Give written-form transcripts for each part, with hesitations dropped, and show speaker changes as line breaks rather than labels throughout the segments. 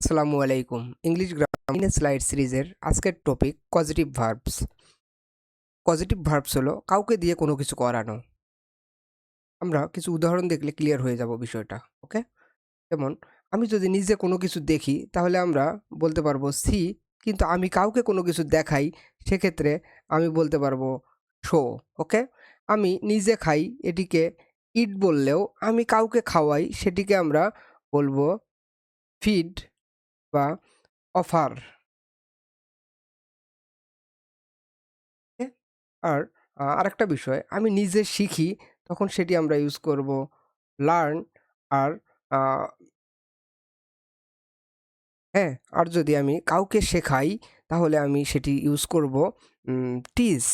আসসালামু আলাইকুম। English grammar slide সিরিজের আজকের topic positive verbs. Positive verbs হলো কাউকে দিয়ে কোনো কিছু করানো। আমরা কিছু উদাহরণ দেখলে ক্লিয়ার হয়ে যাব বিষয়টা। ওকে? যেমন আমি যদি নিজে কোনো কিছু দেখি তাহলে আমরা বলতে পারবো সি, কিন্তু আমি কাউকে কোনো কিছু দেখাই সেক্ষেত্রে আমি বলতে পারবো শো। ওকে? আমি নিজে খাই এটিকে ইট বললেও আমি কাউকে খাওয়াই সেটিকে আমরা বলবো ফিড বা অফার। আর আরেকটা বিষয়, আমি নিজে শিখি তখন সেটি আমরা ইউজ করব লার্ন। আর আ হ্যাঁ, আর যদি আমি কাউকে শেখাই তাহলে আমি সেটি ইউজ করব টিচ।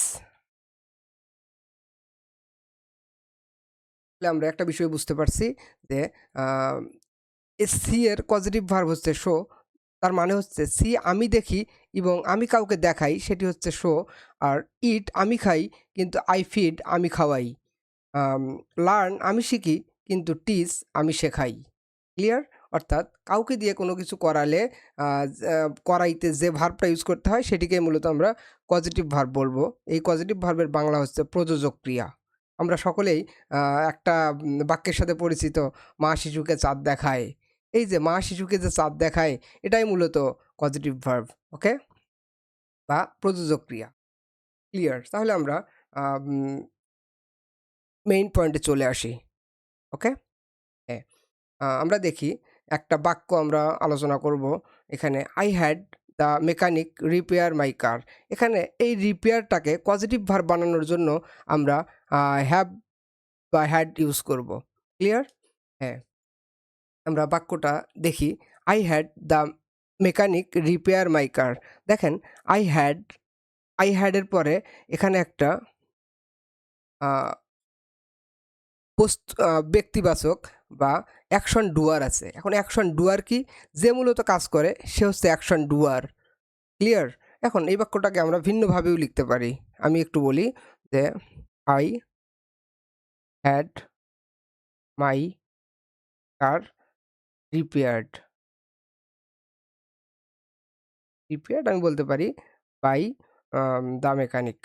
তাহলে আমরা একটা বিষয় বুঝতে পারছি যে আ সি এর পজিটিভ ভার্ব হচ্ছে শো। তার মানে হচ্ছে সি আমি দেখি এবং আমি কাউকে দেখাই সেটি হচ্ছে শো। আর ইট আমি খাই কিন্তু আই ফিড আমি খাওয়াই। আম লার্ন আমি শিখি কিন্তু টিচ আমি শেখাই। ক্লিয়ার? অর্থাৎ কাউকে দিয়ে কোনো কিছু করালে আ করাইতে যে ভার্বটা ইউজ করতে হয় সেটিকে মূলত আমরা পজিটিভ ভার্ব বলবো। এই পজিটিভ ভার্বের বাংলা হচ্ছে প্রযোজক ক্রিয়া। আমরা সকলেই আ একটা বাক্যের সাথে পরিচিত, মা শিশুকে চাঁদ দেখায়। এই যে মা শিশুকে যে চাঁদ দেখায় এটাই মূলত পজিটিভ ভার্ব। ওকে? বা প্রযোজক ক্রিয়া। ক্লিয়ার? তাহলে আমরা আম মেইন পয়েন্টে চলে আসি। ওকে? হ্যাঁ। আমরা দেখি একটা বাক্য আমরা আলোচনা করব। এখানে I had the mechanic repair my car. এখানে এই রিপেয়ারটাকে পজিটিভ ভার্ব বানানোর জন্য আমরা হ্যাভ বা হ্যাড ইউজ করব। ক্লিয়ার? হ্যাঁ, আমরা বাক্যটা দেখি। I had the mechanic repair my car. দেখেন আই হ্যাড, আই হ্যাড এর পরে এখানে একটা আ ব্যক্তিবাচক বা অ্যাকশন ডুয়ার আছে। এখন অ্যাকশন ডুয়ার কি? যে মূলত কাজ করে সে হচ্ছে অ্যাকশন ডুয়ার। ক্লিয়ার? এখন এই বাক্যটাকে আমরা ভিন্নভাবেও লিখতে পারি। আমি একটু বলি যে, I had my car repaired. Repaired আমি বলতে পারি বাই দ্য মেকানিক।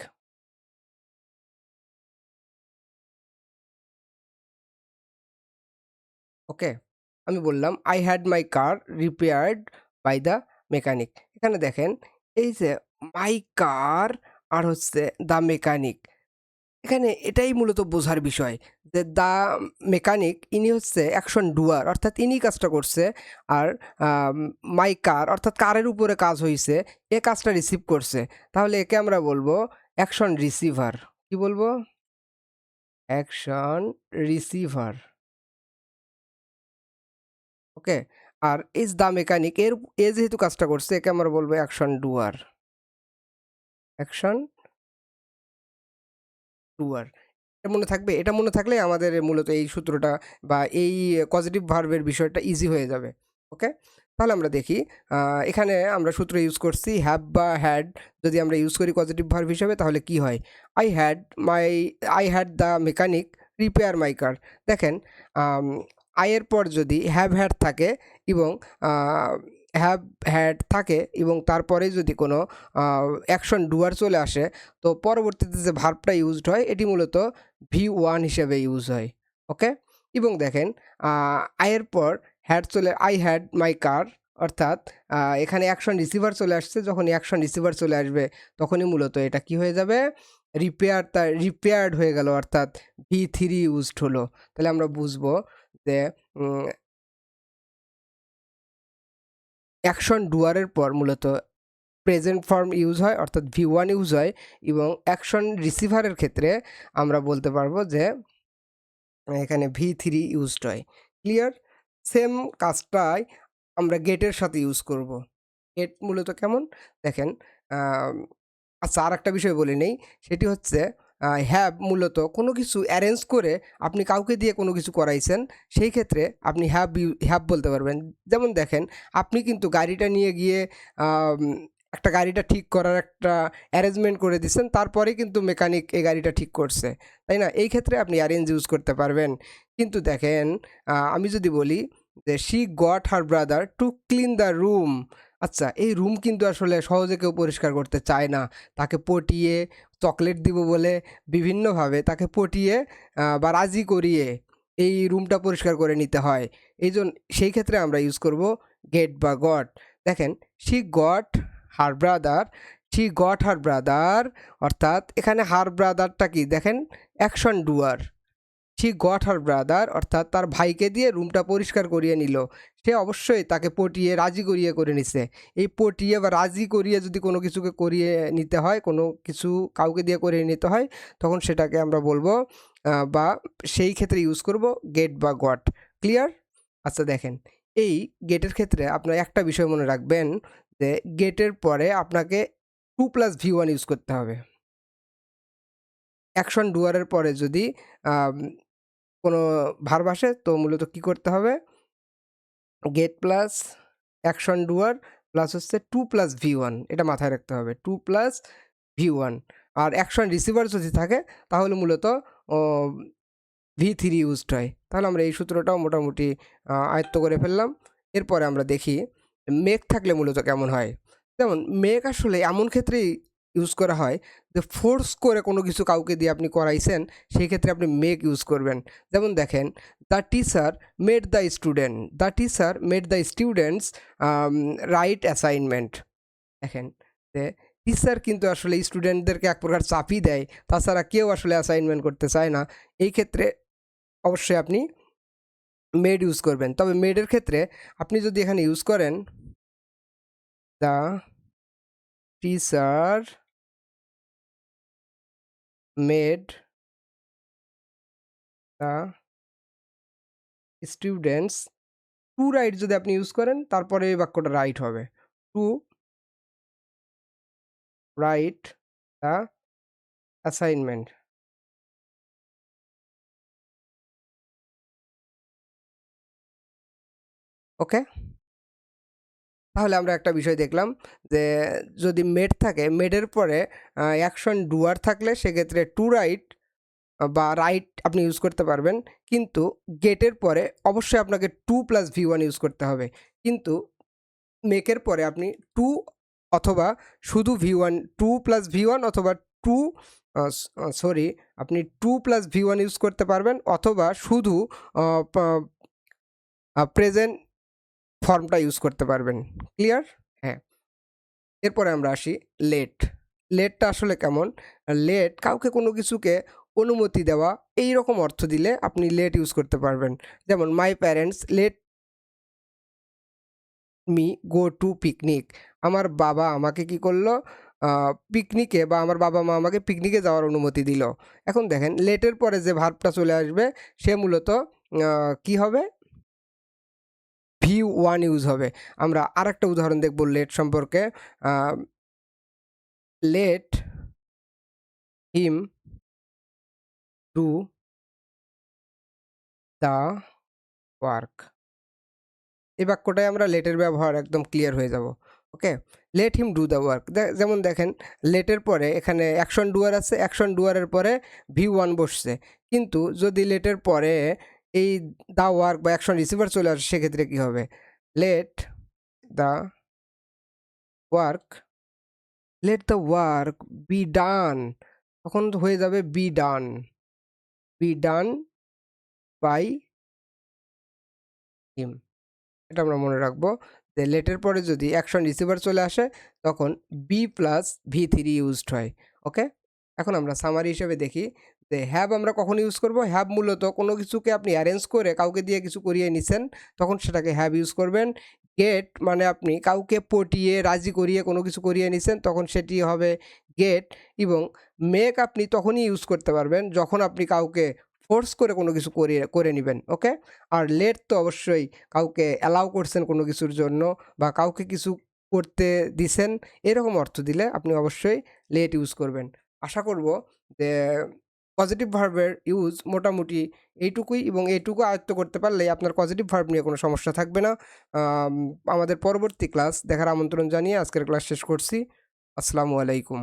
ওকে? আমি বললাম I had my car repaired by the mechanic. এখানে দেখেন এই যে মাই কার আর হচ্ছে দ্য মেকানিক। এখানে এটাই মূলত বোঝার বিষয় যে দ্য মেকানিক ইনি হচ্ছে অ্যাকশন ডুয়ার, অর্থাৎ ইনি কাজটা করছে। আর মাই কার অর্থাৎ কারের উপরে কাজ হইছে, এ কাজটা রিসিভ করছে। তাহলে একে আমরা বলবো অ্যাকশন রিসিভার। কি বলবো? Action receiver. ওকে? আর ইজ দ্য মেকানিক এ যেহেতু কাজটা করছে একে আমরা বলবো অ্যাকশন ডুয়ার। অ্যাকশন ডুয়ার। এটা মনে থাকবে? এটা মনে থাকলেই আমাদের মূলত এই সূত্রটা বা এই পজিটিভ ভার্বের বিষয়টা ইজি হয়ে যাবে। ওকে? তাহলে আমরা দেখি আ এখানে আমরা সূত্র ইউজ করছি হ্যাভ বা হ্যাড। যদি আমরা ইউজ করি পজিটিভ ভার্ব হিসেবে তাহলে কি হয়? I had my I had the mechanic repair my car. দেখেন আম আই এর পর যদি হ্যাভ হ্যাড থাকে এবং আ হ্যাভ হ্যাড থাকে এবং তারপরে যদি কোনো আ অ্যাকশন ডুয়ার চলে আসে, তো পরবর্তীতে যে ভার্বটা ইউজড হয় এটি মূলত V1 হিসেবে ইউজ হয়। ওকে? এবং দেখেন আ I এর পর আই হ্যাড মাই কার, অর্থাৎ এখানে অ্যাকশন রিসিভার চলে আসছে। যখনই অ্যাকশন রিসিভার চলে আসবে তখনই মূলত এটা কি হয়ে যাবে? রিপেয়ার্ড হয়ে গেল, অর্থাৎ V3 ইউজড হলো। তাহলে আমরা বুঝবো যে উম অ্যাকশন ডুয়ারের পর মূলত প্রেজেন্ট ফর্ম ইউজ হয়, অর্থাৎ V1 ইউজ হয় এবং অ্যাকশন রিসিভারের ক্ষেত্রে আমরা বলতে পারবো যে এখানে V3 ইউজড হয়। ক্লিয়ার? সেম কাজটাই আমরা গেটের সাথে ইউজ করব। গেট মূলত কেমন? দেখেন আম আচ্ছা, আরেকটা বিষয় বলে নেই। সেটি হচ্ছে হ্যাভ মূলত কোনো কিছু অ্যারেঞ্জ করে আপনি কাউকে দিয়ে কোনো কিছু করাইছেন, সেই ক্ষেত্রে আপনি হ্যাভ বলতে পারবেন। যেমন দেখেন, আপনি কিন্তু গাড়িটা নিয়ে গিয়ে আম একটা গাড়িটা ঠিক করার একটা অ্যারেঞ্জমেন্ট করে দিছেন। তারপরেই কিন্তু মেকানিক এই গাড়িটা ঠিক করছে। তাই না? এই ক্ষেত্রে আপনি অ্যারেঞ্জ ইউজ করতে পারবেন। কিন্তু দেখেন আমি যদি বলি যে she got her brother to clean the room. আচ্ছা, এই রুম কিন্তু আসলে সহজে কেউ পরিষ্কার করতে চায় না। তাকে পটিয়ে চকলেট দিব বলে বিভিন্নভাবে তাকে পটিয়ে বা রাজি করিয়ে এই রুমটা পরিষ্কার করে নিতে হয়। সেই ক্ষেত্রে আমরা ইউজ করব গেট বা গট। দেখেন, শি গট হার ব্রাদার অর্থাৎ এখানে হার ব্রাদারটা কি দেখেন, action doer. She got her brother অর্থাৎ তার ভাইকে দিয়ে রুমটা পরিষ্কার করিয়ে নিল। সে অবশ্যই তাকে পটিয়ে রাজি করিয়ে করে নিছে। এই পটিয়ে বা রাজি করিয়ে যদি কোনো কিছুকে করিয়ে নিতে হয়, কোনো কিছু কাউকে দিয়ে করিয়ে নিতে হয়, তখন সেটাকে আমরা বলবো বা সেই ক্ষেত্রে ইউজ করব গেট বা গট। ক্লিয়ার? আচ্ছা দেখেন, এই গেটের ক্ষেত্রে আপনার একটা বিষয় মনে রাখবেন যে গেটের পরে আপনাকে 2+V1 ইউজ করতে হবে। অ্যাকশন ডুয়ারের পরে যদি আম কোনো ভার্ব আসে তো মূলত কি করতে হবে? গেট প্লাস অ্যাকশন ডুয়ার প্লাস হচ্ছে 2+V1 এটা মাথায় রাখতে হবে। 2+V1 আর অ্যাকশন রিসিভার যদি থাকে তাহলে মূলত ও V3 ইউজড হয়। তাহলে আমরা এই সূত্রটাও মোটামুটি আয়ত্ত করে ফেললাম। এরপরে আমরা দেখি মেক থাকলে মূলত কেমন হয়। যেমন মেক আসলে এমন ক্ষেত্রেই ইউজ করা হয় যে ফোর্স করে কোনো কিছু কাউকে দিয়ে আপনি করাইছেন, সেই ক্ষেত্রে আপনি মেক ইউজ করবেন। যেমন দেখেন, the teacher made the students right assignment. দেখেন যে টিচার কিন্তু আসলে স্টুডেন্টদেরকে এক প্রকার চাপই দেয়। তাছাড়া কেউ আসলে অ্যাসাইনমেন্ট করতে চায় না। এই ক্ষেত্রে অবশ্যই আপনি মেড ইউজ করবেন। তবে মেডের ক্ষেত্রে আপনি যদি এখানে ইউজ করেন the teacher made the students, to write যদি আপনি ইউজ করেন তারপরে এই বাক্যটা রাইট হবে। To write the assignment. Okay? তাহলে আমরা একটা বিষয় দেখলাম যে যদি মেড থাকে, মেডের পরে অ্যাকশন ডুয়ার থাকলে সেক্ষেত্রে টু রাইট বা রাইট আপনি ইউজ করতে পারবেন। কিন্তু গেটের পরে অবশ্যই আপনাকে 2+V1 ইউজ করতে হবে। কিন্তু মেকের পরে আপনি 2 অথবা শুধু V1, 2+V1 অথবা 2 আ স সরি আপনি 2+V1 ইউজ করতে পারবেন অথবা শুধু আ পা প্রেজেন্ট ফর্মটা ইউজ করতে পারবেন। ক্লিয়ার? হ্যাঁ। এরপরে আমরা আসি লেট। লেটটা আসলে কেমন? লেট কাউকে কোনো কিছুকে অনুমতি দেওয়া, এইরকম অর্থ দিলে আপনি লেট ইউজ করতে পারবেন। যেমন my parents let me go to picnic. আমার বাবা আমাকে কি করলো? আ পিকনিকে বা আমার বাবা-মা আমাকে পিকনিকে যাওয়ার অনুমতি দিল। এখন দেখেন লেটের পরে যে ভার্বটা চলে আসবে সে মূলত আ কি হবে? V1 ইউজ হবে। আমরা আরেকটা উদাহরণ দেখব লেট সম্পর্কে। Uh let him do the work. এই বাক্যটায় আমরা লেটের ব্যবহার একদম ক্লিয়ার হয়ে যাব। Okay? Let him do the work. যেমন দেখেন লেটের পরে এখানে অ্যাকশন ডুয়ার আছে, অ্যাকশন ডুয়ারের পরে V1 বসছে। কিন্তু যদি লেটের পরে এই দ্য ওয়ার্ক বা অ্যাকশন রিসিভার চলে আসে সেক্ষেত্রে কি হবে? Let the work let the work be done. তখন হয়ে যাবে বি ডান। বি ডান বাই হিম। এটা আমরা মনে রাখবো যে লেটের পরে যদি অ্যাকশন রিসিভার চলে আসে তখন B+V3 ইউজড হয়। ওকে? এখন আমরা সামারি হিসেবে দেখি যে হ্যাভ আমরা কখন ইউজ করব? হ্যাভ মূলত কোনো কিছুকে আপনি অ্যারেঞ্জ করে কাউকে দিয়ে কিছু করিয়ে নিছেন, তখন সেটাকে হ্যাভ ইউজ করবেন। গেট মানে আপনি কাউকে পটিয়ে রাজি করিয়ে কোনো কিছু করিয়ে নিছেন, তখন সেটি হবে গেট। এবং মেক আপনি তখনই ইউজ করতে পারবেন যখন আপনি কাউকে ফোর্স করে কোনো কিছু করে নিবেন। ওকে? আর লেট তো অবশ্যই কাউকে অ্যালাউ করছেন কোনো কিছুর জন্য বা কাউকে কিছু করতে দিছেন, এরকম অর্থ দিলে আপনি অবশ্যই লেট ইউজ করবেন। আশা করব যে পজিটিভ ভার্বের ইউজ মোটামুটি এইটুকুই এবং এইটুকু আয়ত্ত করতে পারলেই আপনার পজিটিভ ভার্ব নিয়ে কোনো সমস্যা থাকবে না। আম আমাদের পরবর্তী ক্লাস দেখার আমন্ত্রণ জানিয়ে আজকের ক্লাস শেষ করছি। আসসালামু আলাইকুম।